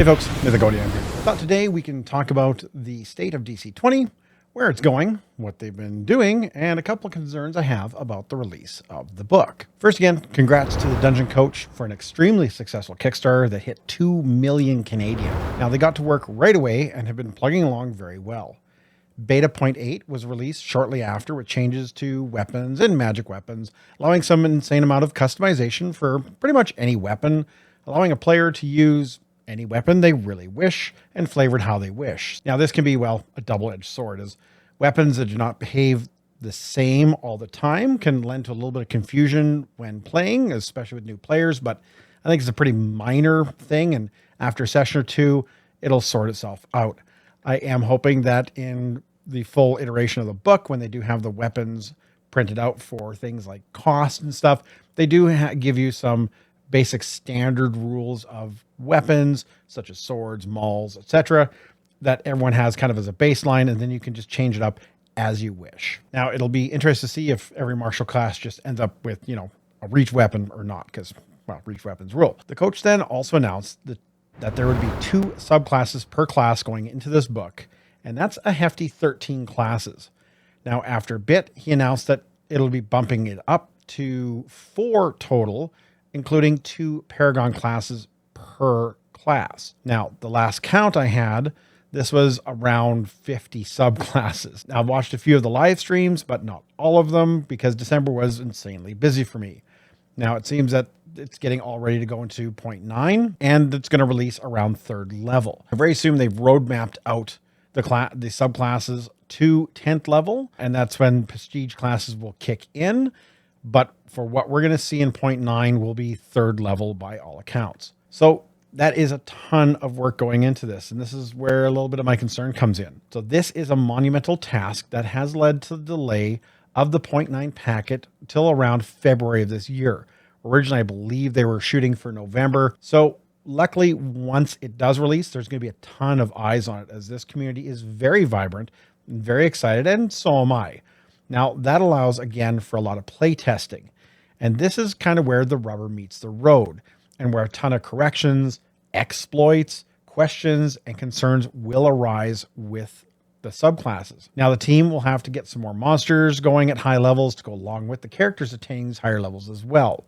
Hey folks, Mythic ODM here. I thought today we can talk about the state of DC20, where it's going, what they've been doing, and a couple of concerns I have about the release of the book. First again, congrats to the Dungeon Coach for an extremely successful Kickstarter that hit 2 million Canadian. Now they got to work right away and have been plugging along very well. Beta 0.8 was released shortly after with changes to weapons and magic weapons, allowing some insane amount of customization for pretty much any weapon, allowing a player to use any weapon they really wish and flavored how they wish. Now this can be, well, a double-edged sword, as weapons that do not behave the same all the time can lend to a little bit of confusion when playing, especially with new players, but I think it's a pretty minor thing, and after a session or two, it'll sort itself out. I am hoping that in the full iteration of the book, when they do have the weapons printed out for things like cost and stuff, they do give you some basic standard rules of weapons, such as swords, mauls, etc., that everyone has kind of as a baseline, and then you can just change it up as you wish. Now, it'll be interesting to see if every martial class just ends up with, a reach weapon or not, because, well, reach weapons rule. The coach then also announced that there would be 2 subclasses per class going into this book, and that's a hefty 13 classes. Now, after a bit, he announced that it'll be bumping it up to 4 total, including 2 paragon classes per class. Now, the last count I had, this was around 50 subclasses. Now, I've watched a few of the live streams, but not all of them, because December was insanely busy for me. Now, it seems that it's getting all ready to go into 0.9, and it's going to release around 3rd level. I very assume they've roadmapped out the subclasses to 10th level, and that's when prestige classes will kick in. But for what we're going to see in 0.9 will be 3rd level by all accounts. So that is a ton of work going into this. And this is where a little bit of my concern comes in. So this is a monumental task that has led to the delay of the 0.9 packet till around February of this year. Originally, I believe they were shooting for November. So luckily, once it does release, there's going to be a ton of eyes on it, as this community is very vibrant and very excited, and so am I. Now, that allows, again, for a lot of play testing. And this is kind of where the rubber meets the road, and where a ton of corrections, exploits, questions, and concerns will arise with the subclasses. Now, the team will have to get some more monsters going at high levels to go along with the characters attaining these higher levels as well.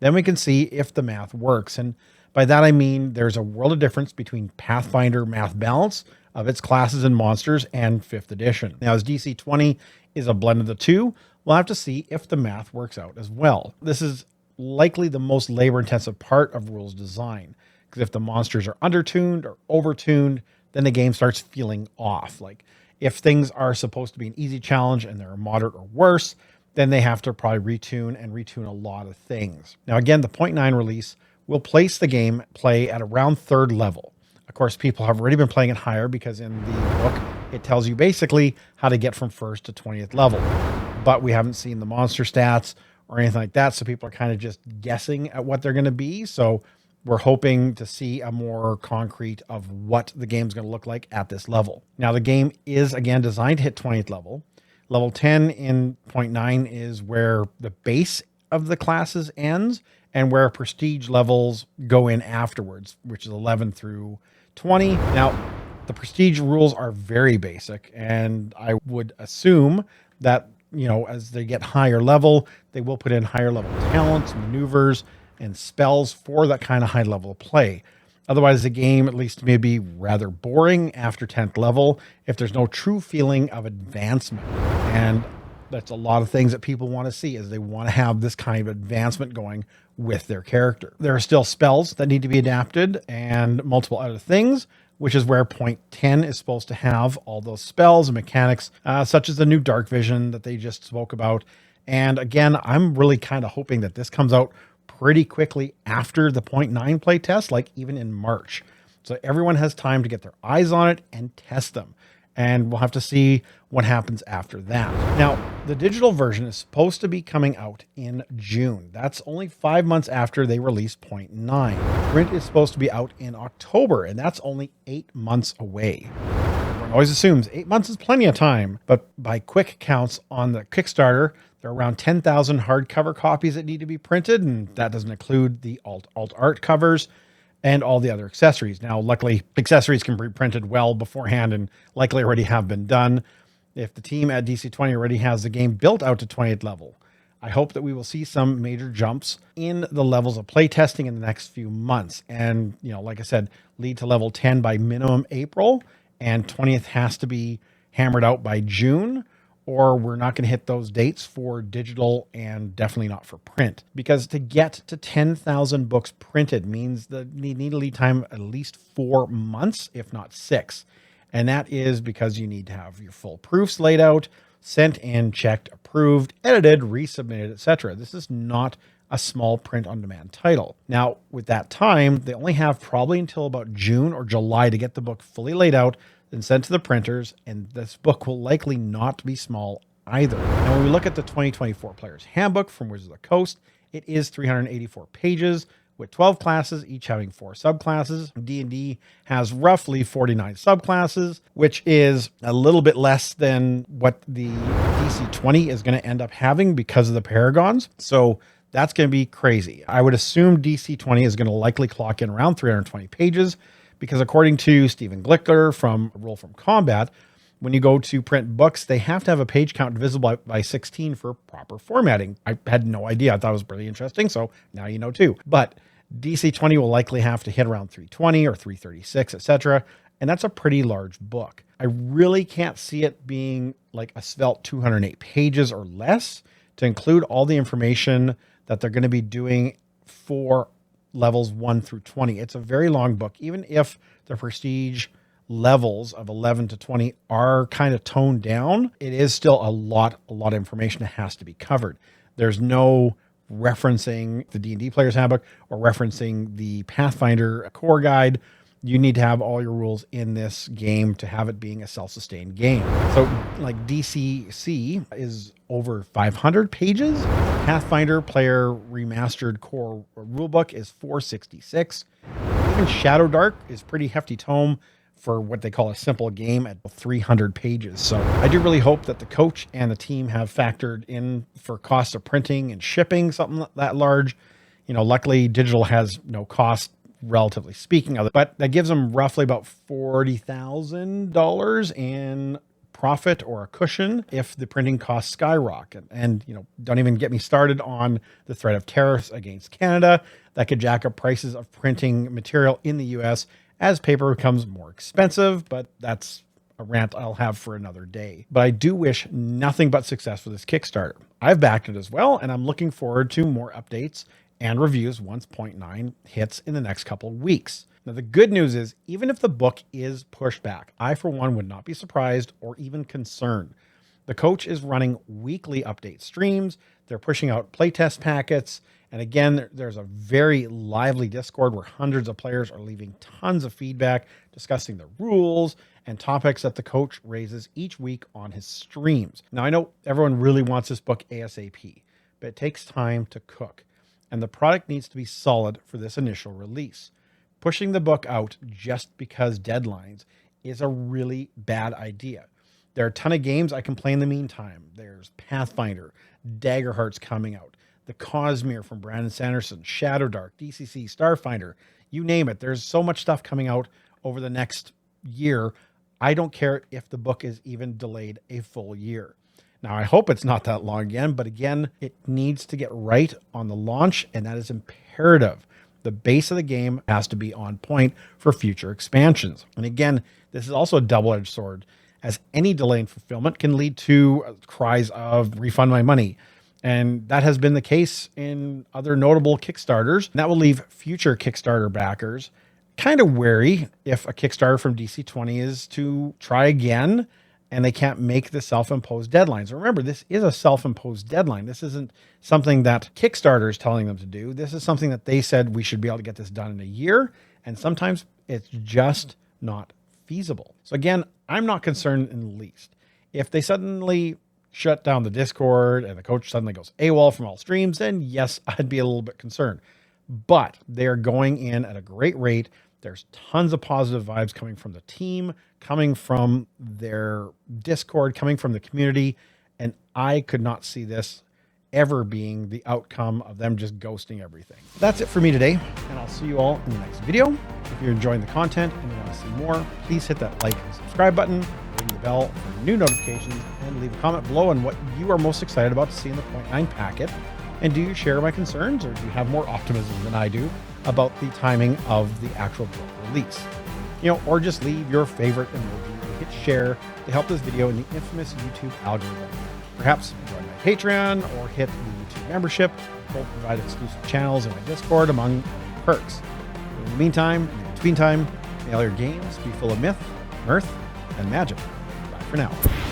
Then we can see if the math works. And by that, I mean there's a world of difference between Pathfinder math balance of its classes and monsters and 5th edition. Now, as DC20 is a blend of the two, we'll have to see if the math works out as well. This is likely the most labor-intensive part of rules design, because if the monsters are undertuned or overtuned, then the game starts feeling off. Like if things are supposed to be an easy challenge and they're moderate or worse, then they have to probably retune a lot of things. Now, again, the 0.9 release will place the game play at around 3rd level. Of course, people have already been playing it higher, because in the book, it tells you basically how to get from 1st to 20th level. But we haven't seen the monster stats or anything like that, so people are kind of just guessing at what they're going to be. So we're hoping to see a more concrete of what the game's going to look like at this level. Now, the game is, again, designed to hit 20th level. Level 10 in 0.9 is where the base of the classes ends, and where prestige levels go in afterwards, which is 11 through 20. Now, the prestige rules are very basic, and I would assume that, as they get higher level, they will put in higher level talents, maneuvers, and spells for that kind of high level play. Otherwise, the game, at least, may be rather boring after 10th level if there's no true feeling of advancement. And that's a lot of things that people want to see, is they want to have this kind of advancement going with their character. There are still spells that need to be adapted and multiple other things, which is where 0.10 is supposed to have all those spells and mechanics, such as the new dark vision that they just spoke about. And again, I'm really kind of hoping that this comes out pretty quickly after the 0.9 playtest, like even in March. So everyone has time to get their eyes on it and test them. And we'll have to see what happens after that. Now, the digital version is supposed to be coming out in June. That's only 5 months after they release 0.9. Print is supposed to be out in October, and that's only 8 months away. Everyone always assumes 8 months is plenty of time, but by quick counts on the Kickstarter, there are around 10,000 hardcover copies that need to be printed, and that doesn't include the alt art covers. and all the other accessories. Now, luckily, accessories can be printed well beforehand and likely already have been done. If the team at DC20 already has the game built out to 28th level, I hope that we will see some major jumps in the levels of playtesting in the next few months. And, like I said, lead to level 10 by minimum April, and 20th has to be hammered out by June, or we're not going to hit those dates for digital and definitely not for print. Because to get to 10,000 books printed means that you need a lead time at least 4 months, if not 6. And that is because you need to have your full proofs laid out, sent in, checked, approved, edited, resubmitted, etc. This is not a small print on demand title. Now, with that time, they only have probably until about June or July to get the book fully laid out and sent to the printers, and this book will likely not be small either. Now, when we look at the 2024 Player's Handbook from Wizards of the Coast, it is 384 pages with 12 classes, each having 4 subclasses. D&D has roughly 49 subclasses, which is a little bit less than what the DC20 is going to end up having because of the paragons. So that's going to be crazy. I would assume DC20 is going to likely clock in around 320 pages because according to Stephen Glickler from Roll from Combat, when you go to print books, they have to have a page count divisible by 16 for proper formatting. I had no idea. I thought it was pretty interesting. So now you know too. But DC20 will likely have to hit around 320 or 336, etc. And that's a pretty large book. I really can't see it being like a svelte 208 pages or less to include all the information that they're going to be doing for levels 1 through 20. It's a very long book. Even if the prestige levels of 11 to 20 are kind of toned down, it is still a lot of information that has to be covered. There's no referencing the D&D Player's Handbook or referencing the Pathfinder core guide. You need to have all your rules in this game to have it being a self-sustained game. So like DCC is over 500 pages. Pathfinder Player Remastered Core Rulebook is 466. Even Shadow Dark is pretty hefty tome for what they call a simple game at 300 pages. So I do really hope that the coach and the team have factored in for cost of printing and shipping something that large. Luckily digital has no cost, relatively speaking, of it, but that gives them roughly about $40,000 in profit or a cushion if the printing costs skyrocket. And, don't even get me started on the threat of tariffs against Canada that could jack up prices of printing material in the US as paper becomes more expensive, but that's a rant I'll have for another day. But I do wish nothing but success for this Kickstarter. I've backed it as well, and I'm looking forward to more updates and reviews once 0.9 hits in the next couple of weeks. Now, the good news is, even if the book is pushed back, I, for one, would not be surprised or even concerned. The coach is running weekly update streams. They're pushing out playtest packets. And again, there's a very lively Discord where hundreds of players are leaving tons of feedback, discussing the rules and topics that the coach raises each week on his streams. Now, I know everyone really wants this book ASAP, but it takes time to cook. And the product needs to be solid for this initial release. Pushing the book out just because deadlines is a really bad idea. There are a ton of games I can play in the meantime. There's Pathfinder, Daggerheart's coming out, the Cosmere from Brandon Sanderson, Shadow Dark, DCC, Starfinder, you name it. There's so much stuff coming out over the next year. I don't care if the book is even delayed a full year. Now, I hope it's not that long again, but again, it needs to get right on the launch, and that is imperative. The base of the game has to be on point for future expansions. And again, this is also a double-edged sword, as any delay in fulfillment can lead to cries of refund my money. And that has been the case in other notable Kickstarters. And that will leave future Kickstarter backers kind of wary if a Kickstarter from DC20 is to try again and they can't make the self-imposed deadlines. Remember, this is a self-imposed deadline. This isn't something that Kickstarter is telling them to do. This is something that they said we should be able to get this done in a year. And sometimes it's just not feasible. So again, I'm not concerned in the least. If they suddenly shut down the Discord and the coach suddenly goes AWOL from all streams, then yes, I'd be a little bit concerned. But they are going in at a great rate. There's tons of positive vibes coming from the team, coming from their Discord, coming from the community. And I could not see this ever being the outcome of them just ghosting everything. That's it for me today, and I'll see you all in the next video. If you're enjoying the content and you want to see more, please hit that like and subscribe button, ring the bell for new notifications, and leave a comment below on what you are most excited about to see in the 0.9 packet. And do you share my concerns, or do you have more optimism than I do about the timing of the actual book release? Or just leave your favorite emoji and hit share to help this video in the infamous YouTube algorithm. Perhaps join my Patreon or hit the YouTube membership. Both provide exclusive channels in my Discord, among other perks. In the meantime, in between time, may all your games be full of myth, mirth, and magic. Bye for now.